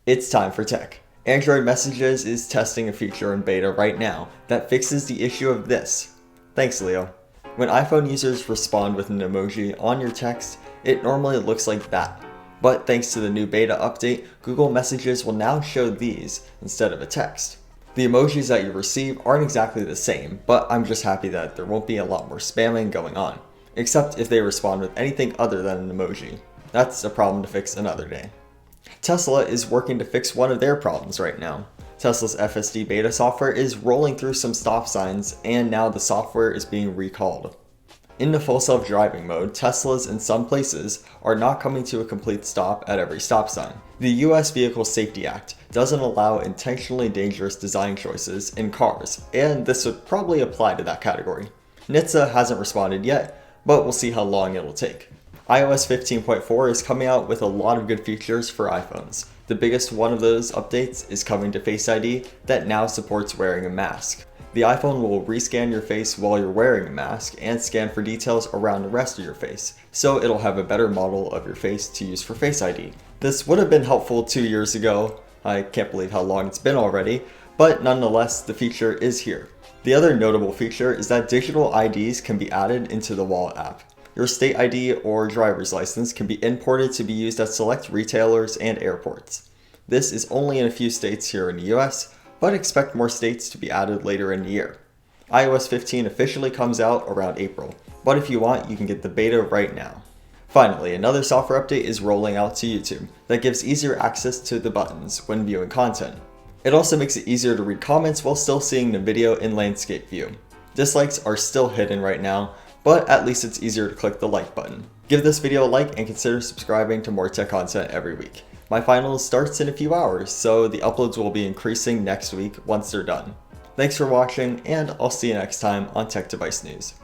It's time for tech. Android Messages is testing a feature in beta right now that fixes the issue of this. Thanks, Leo. When iPhone users respond with an emoji on your text, it normally looks like that. But thanks to the new beta update, Google Messages will now show these instead of a text. The emojis that you receive aren't exactly the same, but I'm just happy that there won't be a lot more spamming going on, except if they respond with anything other than an emoji. That's a problem to fix another day. Tesla is working to fix one of their problems right now. Tesla's FSD beta software is rolling through some stop signs, and now the software is being recalled. In the full self-driving mode, Teslas in some places are not coming to a complete stop at every stop sign. The US Vehicle Safety Act doesn't allow intentionally dangerous design choices in cars, and this would probably apply to that category. NHTSA hasn't responded yet, but we'll see how long it'll take. iOS 15.4 is coming out with a lot of good features for iPhones. The biggest one of those updates is coming to Face ID that now supports wearing a mask. The iPhone will rescan your face while you're wearing a mask and scan for details around the rest of your face, so it'll have a better model of your face to use for Face ID. This would have been helpful 2 years ago. I can't believe how long it's been already, but nonetheless, the feature is here. The other notable feature is that digital IDs can be added into the Wallet app. Your state ID or driver's license can be imported to be used at select retailers and airports. This is only in a few states here in the US, but expect more states to be added later in the year. iOS 15 officially comes out around April, but if you want, you can get the beta right now. Finally, another software update is rolling out to YouTube that gives easier access to the buttons when viewing content. It also makes it easier to read comments while still seeing the video in landscape view. Dislikes are still hidden right now, but at least it's easier to click the like button. Give this video a like and consider subscribing to more tech content every week. My finals starts in a few hours, so the uploads will be increasing next week once they're done. Thanks for watching, and I'll see you next time on Tech Device News.